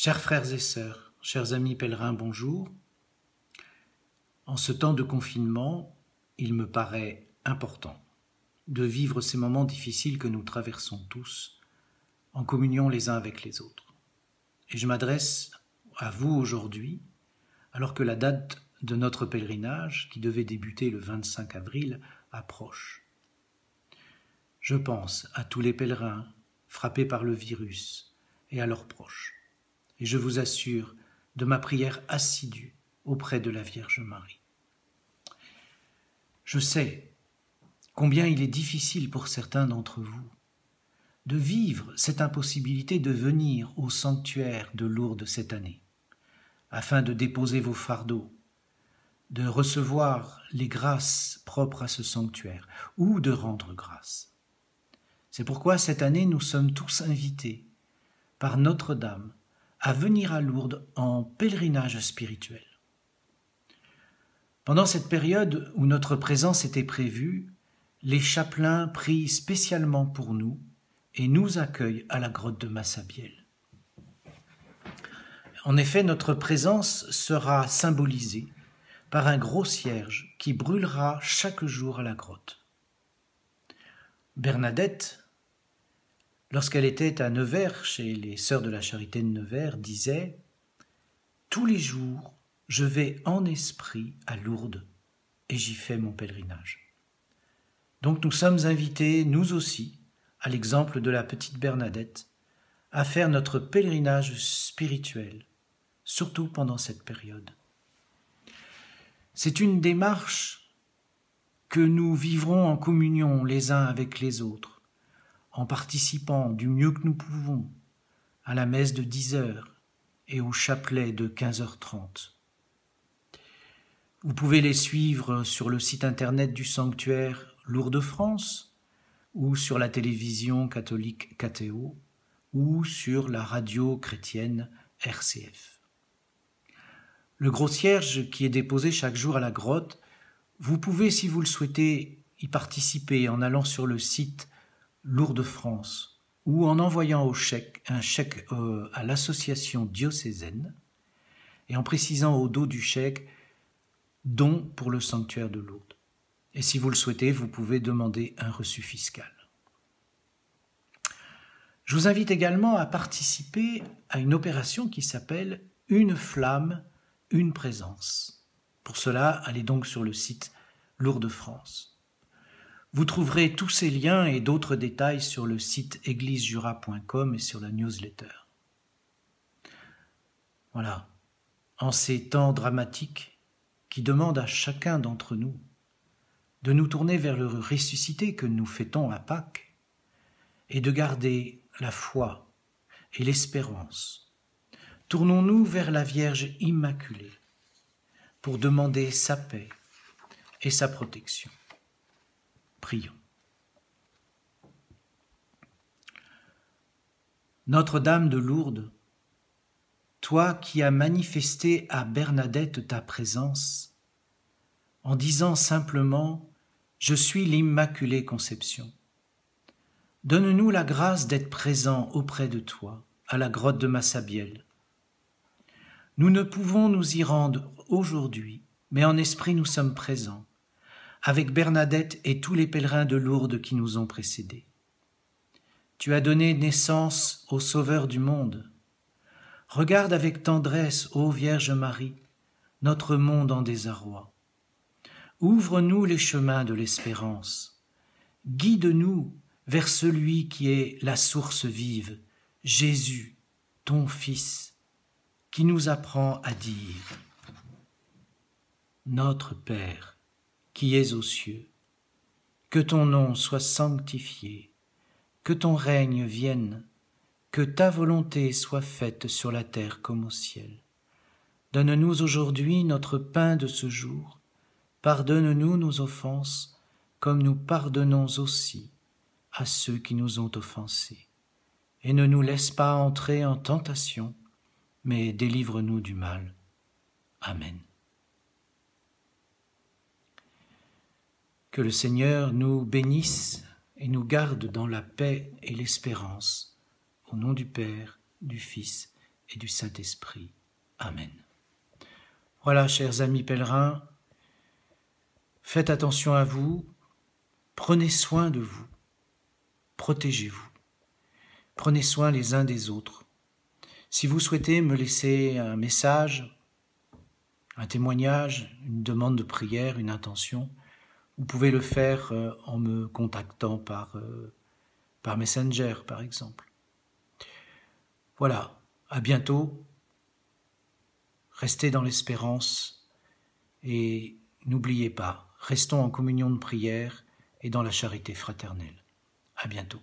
Chers frères et sœurs, chers amis pèlerins, bonjour. En ce temps de confinement, il me paraît important de vivre ces moments difficiles que nous traversons tous en communion les uns avec les autres. Et je m'adresse à vous aujourd'hui, alors que la date de notre pèlerinage, qui devait débuter le 25 avril, approche. Je pense à tous les pèlerins frappés par le virus et à leurs proches. Et je vous assure de ma prière assidue auprès de la Vierge Marie. Je sais combien il est difficile pour certains d'entre vous de vivre cette impossibilité de venir au sanctuaire de Lourdes cette année, afin de déposer vos fardeaux, de recevoir les grâces propres à ce sanctuaire, ou de rendre grâce. C'est pourquoi cette année nous sommes tous invités par Notre-Dame à venir à Lourdes en pèlerinage spirituel. Pendant cette période où notre présence était prévue, les chapelains prient spécialement pour nous et nous accueillent à la grotte de Massabielle. En effet, notre présence sera symbolisée par un gros cierge qui brûlera chaque jour à la grotte. Bernadette, lorsqu'elle était à Nevers, chez les Sœurs de la Charité de Nevers, disait « Tous les jours, je vais en esprit à Lourdes et j'y fais mon pèlerinage. » Donc nous sommes invités, nous aussi, à l'exemple de la petite Bernadette, à faire notre pèlerinage spirituel, surtout pendant cette période. C'est une démarche que nous vivrons en communion les uns avec les autres, en participant du mieux que nous pouvons à la messe de 10h et au chapelet de 15h30. Vous pouvez les suivre sur le site internet du sanctuaire Lourdes France ou sur la télévision catholique KTO ou sur la radio chrétienne RCF. Le gros cierge qui est déposé chaque jour à la grotte, vous pouvez, si vous le souhaitez, y participer en allant sur le site Lourdes France ou en envoyant un chèque à l'association diocésaine et en précisant au dos du chèque « Don pour le sanctuaire de Lourdes ». Et si vous le souhaitez, vous pouvez demander un reçu fiscal. Je vous invite également à participer à une opération qui s'appelle « Une flamme, une présence ». Pour cela, allez donc sur le site Lourdes France. Vous trouverez tous ces liens et d'autres détails sur le site eglisejura.com et sur la newsletter. Voilà, en ces temps dramatiques qui demandent à chacun d'entre nous de nous tourner vers le ressuscité que nous fêtons à Pâques et de garder la foi et l'espérance. Tournons-nous vers la Vierge Immaculée pour demander sa paix et sa protection. Prions. Notre-Dame de Lourdes, toi qui as manifesté à Bernadette ta présence, en disant simplement « Je suis l'Immaculée Conception », donne-nous la grâce d'être présents auprès de toi, à la grotte de Massabielle. Nous ne pouvons nous y rendre aujourd'hui, mais en esprit nous sommes présents, avec Bernadette et tous les pèlerins de Lourdes qui nous ont précédés. Tu as donné naissance au Sauveur du monde. Regarde avec tendresse, ô Vierge Marie, notre monde en désarroi. Ouvre-nous les chemins de l'espérance. Guide-nous vers celui qui est la source vive, Jésus, ton Fils, qui nous apprend à dire « Notre Père, qui es aux cieux, que ton nom soit sanctifié, que ton règne vienne, que ta volonté soit faite sur la terre comme au ciel. Donne-nous aujourd'hui notre pain de ce jour, pardonne-nous nos offenses, comme nous pardonnons aussi à ceux qui nous ont offensés. Et ne nous laisse pas entrer en tentation, mais délivre-nous du mal. Amen. Que le Seigneur nous bénisse et nous garde dans la paix et l'espérance, au nom du Père, du Fils et du Saint-Esprit. Amen. Voilà, chers amis pèlerins, faites attention à vous, prenez soin de vous, protégez-vous, prenez soin les uns des autres. Si vous souhaitez me laisser un message, un témoignage, une demande de prière, une intention, vous pouvez le faire en me contactant par Messenger, par exemple. Voilà, à bientôt. Restez dans l'espérance et n'oubliez pas, restons en communion de prière et dans la charité fraternelle. À bientôt.